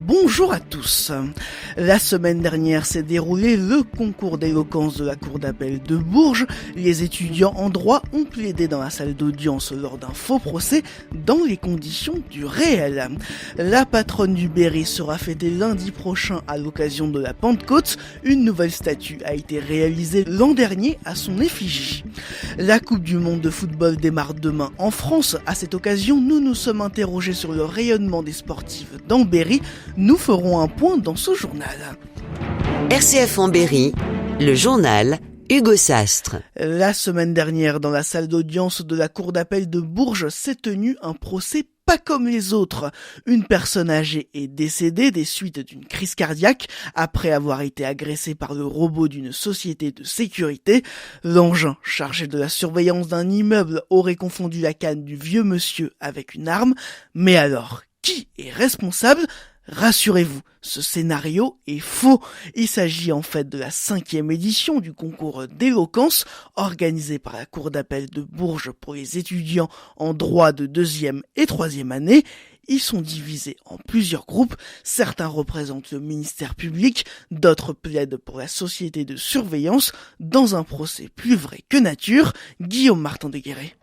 Bonjour à tous. La semaine dernière s'est déroulé le concours d'éloquence de la cour d'appel de Bourges. Les étudiants en droit ont plaidé dans la salle d'audience lors d'un faux procès dans les conditions du réel. La patronne du Berry sera fêtée lundi prochain à l'occasion de la Pentecôte. Une nouvelle statue a été réalisée l'an dernier à son effigie. La Coupe du monde de football démarre demain en France. À cette occasion, nous nous sommes interrogés sur le rayonnement des sportifs dans Berry. Nous ferons un point dans ce journal. RCF en Berry, le journal Hugo Sastre. La semaine dernière, dans la salle d'audience de la cour d'appel de Bourges, s'est tenu un procès pas comme les autres. Une personne âgée est décédée des suites d'une crise cardiaque après avoir été agressée par le robot d'une société de sécurité. L'engin chargé de la surveillance d'un immeuble aurait confondu la canne du vieux monsieur avec une arme. Mais alors, qui est responsable ? Rassurez-vous, ce scénario est faux. Il s'agit en fait de la 5e édition du concours d'éloquence organisé par la cour d'appel de Bourges pour les étudiants en droit de 2e et 3e année. Ils sont divisés en plusieurs groupes. Certains représentent le ministère public, d'autres plaident pour la société de surveillance dans un procès plus vrai que nature. Guillaume Martin de Guéret.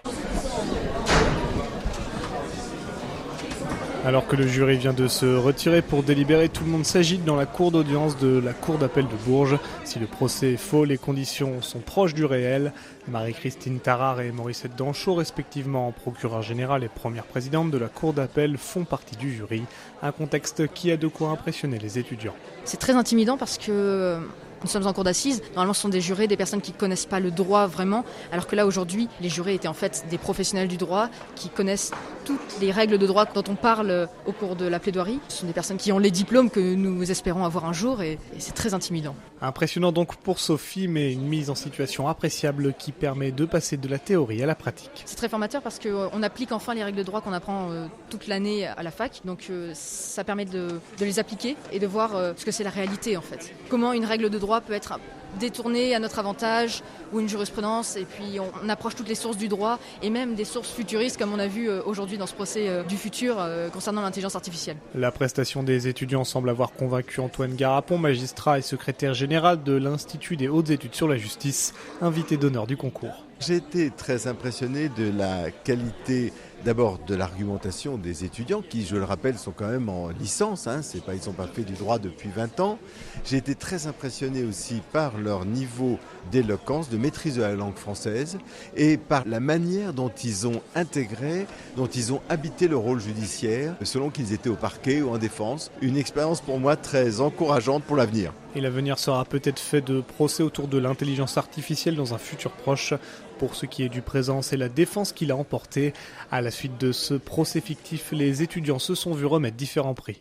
Alors que le jury vient de se retirer pour délibérer, tout le monde s'agite dans la cour d'audience de la cour d'appel de Bourges. Si le procès est faux, les conditions sont proches du réel. Marie-Christine Tarare et Morissette Danchaud, respectivement procureure générale et première présidente de la cour d'appel, font partie du jury. Un contexte qui a de quoi impressionner les étudiants. C'est très intimidant parce que nous sommes en cour d'assises. Normalement, ce sont des jurés, des personnes qui ne connaissent pas le droit vraiment. Alors que là, aujourd'hui, les jurés étaient en fait des professionnels du droit qui connaissent toutes les règles de droit dont on parle au cours de la plaidoirie. Ce sont des personnes qui ont les diplômes que nous espérons avoir un jour et c'est très intimidant. Impressionnant donc pour Sophie, mais une mise en situation appréciable qui permet de passer de la théorie à la pratique. C'est très formateur parce qu'on applique enfin les règles de droit qu'on apprend toute l'année à la fac. Donc ça permet de les appliquer et de voir ce que c'est la réalité en fait. Comment une règle de droit peut être détournée à notre avantage ou une jurisprudence, et puis on approche toutes les sources du droit et même des sources futuristes comme on a vu aujourd'hui dans ce procès du futur concernant l'intelligence artificielle. La prestation des étudiants semble avoir convaincu Antoine Garapon, magistrat et secrétaire général de l'Institut des hautes études sur la justice, invité d'honneur du concours. J'ai été très impressionné de la qualité d'abord de l'argumentation des étudiants qui, je le rappelle, sont quand même en licence, ils n'ont pas fait du droit depuis 20 ans. J'ai été très impressionné aussi par leur niveau d'éloquence, de maîtrise de la langue française et par la manière dont ils ont intégré, dont ils ont habité le rôle judiciaire selon qu'ils étaient au parquet ou en défense. Une expérience pour moi très encourageante pour l'avenir. Et l'avenir sera peut-être fait de procès autour de l'intelligence artificielle dans un futur proche. Pour ce qui est du présent, c'est la défense qui l'a emporté. À la suite de ce procès fictif, les étudiants se sont vus remettre différents prix.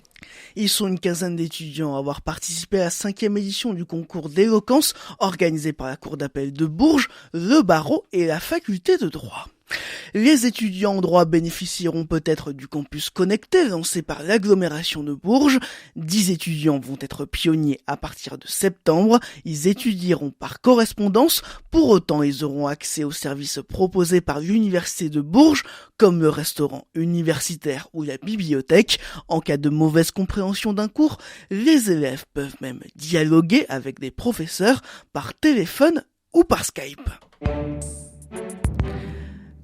Ils sont une quinzaine d'étudiants à avoir participé à la 5e édition du concours d'éloquence organisé par la cour d'appel de Bourges, le barreau et la faculté de droit. Les étudiants en droit bénéficieront peut-être du campus connecté lancé par l'agglomération de Bourges. 10 étudiants vont être pionniers à partir de septembre. Ils étudieront par correspondance. Pour autant, ils auront accès aux services proposés par l'université de Bourges, comme le restaurant universitaire ou la bibliothèque. En cas de mauvaise compréhension d'un cours, les élèves peuvent même dialoguer avec des professeurs par téléphone ou par Skype.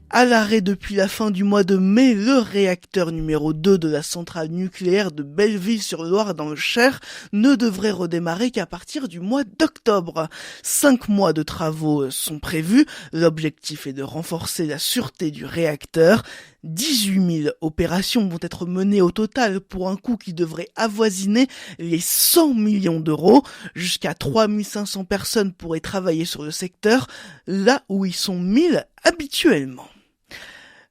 À l'arrêt depuis la fin du mois de mai, le réacteur numéro 2 de la centrale nucléaire de Belleville-sur-Loire dans le Cher ne devrait redémarrer qu'à partir du mois d'octobre. 5 mois de travaux sont prévus. L'objectif est de renforcer la sûreté du réacteur. 18 000 opérations vont être menées au total pour un coût qui devrait avoisiner les 100 millions d'euros. Jusqu'à 3 500 personnes pourraient travailler sur le secteur, là où ils sont 1000 habituellement.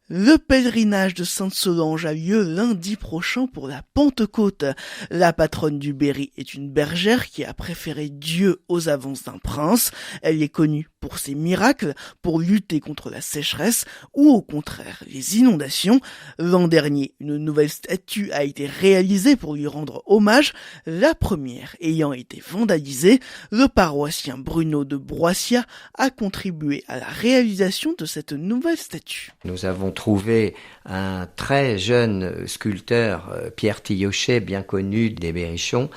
Le pèlerinage de Sainte-Solange a lieu lundi prochain pour la Pentecôte. La patronne du Berry est une bergère qui a préféré Dieu aux avances d'un prince. Elle est connue pour ses miracles, pour lutter contre la sécheresse ou au contraire les inondations. L'an dernier, une nouvelle statue a été réalisée pour lui rendre hommage, la première ayant été vandalisée. Le paroissien Bruno de Broissia a contribué à la réalisation de cette nouvelle statue. Nous avons trouvé un très jeune sculpteur, Pierre Tillochet, bien connu des Berrichons,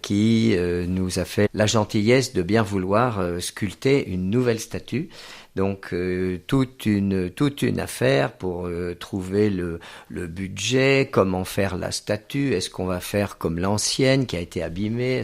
qui nous a fait la gentillesse de bien vouloir sculpter une nouvelle statue. Donc toute une affaire pour trouver le budget, comment faire la statue, est-ce qu'on va faire comme l'ancienne qui a été abîmée,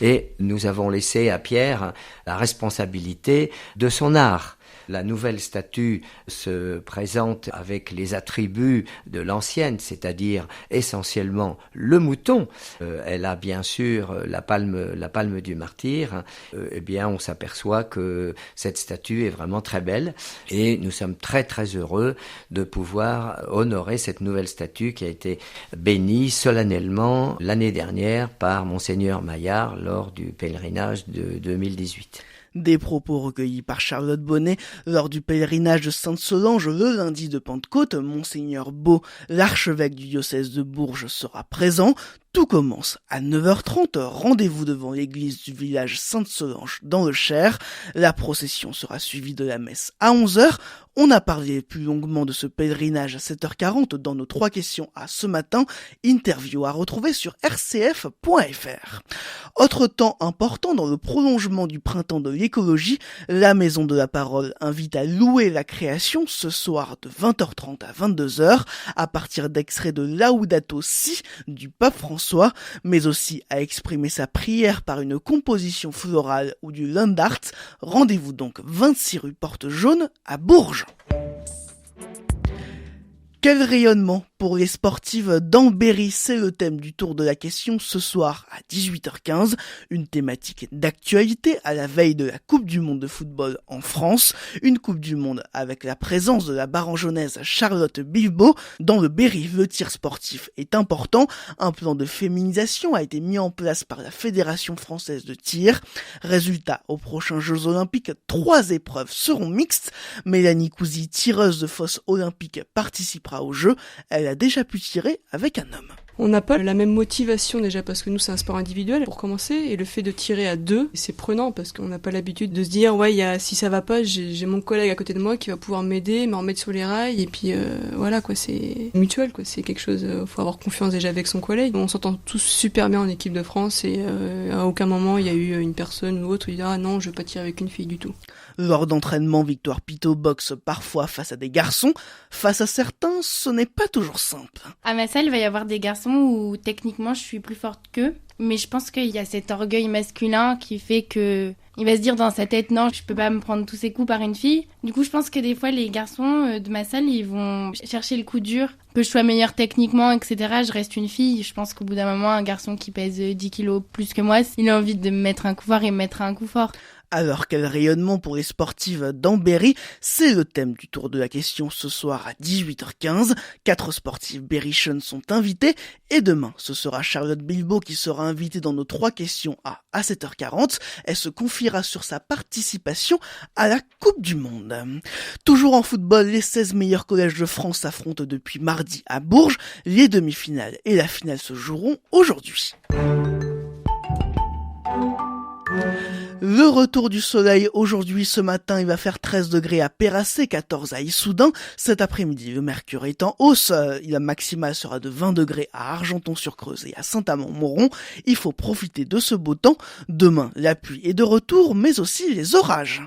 et nous avons laissé à Pierre la responsabilité de son art. La nouvelle statue se présente avec les attributs de l'ancienne, c'est-à-dire essentiellement le mouton. Elle a bien sûr la palme du martyr. Eh bien, on s'aperçoit que cette statue est vraiment très belle et nous sommes très très heureux de pouvoir honorer cette nouvelle statue qui a été bénie solennellement l'année dernière par Monseigneur Maillard lors du pèlerinage de 2018. Des propos recueillis par Charlotte Bonnet lors du pèlerinage de Sainte-Solange le lundi de Pentecôte. Monseigneur Beau, l'archevêque du diocèse de Bourges, sera présent. Tout commence à 9h30, rendez-vous devant l'église du village Sainte-Solange dans le Cher. La procession sera suivie de la messe à 11h. On a parlé plus longuement de ce pèlerinage à 7h40 dans nos 3 questions à ce matin. Interview à retrouver sur rcf.fr. Autre temps important dans le prolongement du printemps de l'écologie, la Maison de la Parole invite à louer la création ce soir de 20h30 à 22h à partir d'extraits de Laudato Si du pape François, mais aussi à exprimer sa prière par une composition florale ou du Landart. Rendez-vous donc 26 rue Porte Jaune à Bourges. Quel rayonnement pour les sportives d'Ambéry, c'est le thème du tour de la question ce soir à 18h15, une thématique d'actualité à la veille de la Coupe du Monde de football en France, une Coupe du Monde avec la présence de la barangeonnaise Charlotte Bilbao. Dans le Berry, le tir sportif est important, un plan de féminisation a été mis en place par la Fédération française de tir. Résultat, aux prochains Jeux Olympiques, 3 épreuves seront mixtes. Mélanie Cousy, tireuse de fosse olympique, participera au jeu. Elle a déjà pu tirer avec un homme. On n'a pas la même motivation déjà parce que nous c'est un sport individuel pour commencer et le fait de tirer à 2 c'est prenant parce qu'on n'a pas l'habitude de se dire si ça va pas j'ai mon collègue à côté de moi qui va pouvoir m'aider, me remettre sur les rails et puis voilà quoi, c'est mutuel quoi, c'est quelque chose, faut avoir confiance déjà avec son collègue. On s'entend tous super bien en équipe de France et à aucun moment il y a eu une personne ou autre qui dit ah non je veux pas tirer avec une fille du tout. Lors d'entraînement, Victoire Pitot boxe parfois face à des garçons. Face à certains, ce n'est pas toujours simple. À ma salle, il va y avoir des garçons où techniquement je suis plus forte qu'eux. Mais je pense qu'il y a cet orgueil masculin qui fait que il va se dire dans sa tête non, je peux pas me prendre tous ces coups par une fille. Du coup, je pense que des fois les garçons de ma salle, ils vont chercher le coup dur, que je sois meilleure techniquement, etc. Je reste une fille. Je pense qu'au bout d'un moment, un garçon qui pèse 10 kilos plus que moi, il a envie de me mettre un coup fort et me mettre un coup fort. Alors quel rayonnement pour les sportives d'Ambéry, c'est le thème du tour de la question ce soir à 18h15. 4 sportives berrichonnes sont invitées et demain ce sera Charlotte Bilbao qui sera invitée dans nos 3 questions à 7h40. Elle se confiera sur sa participation à la Coupe du Monde. Toujours en football, les 16 meilleurs collèges de France s'affrontent depuis mardi à Bourges. Les demi-finales et la finale se joueront aujourd'hui. Le retour du soleil aujourd'hui, ce matin, il va faire 13 degrés à Péracé, 14 à Issoudun. Cet après-midi, le mercure est en hausse. La maximale sera de 20 degrés à Argenton-sur-Creuse et à Saint-Amand-Montrond. Il faut profiter de ce beau temps. Demain, la pluie est de retour, mais aussi les orages.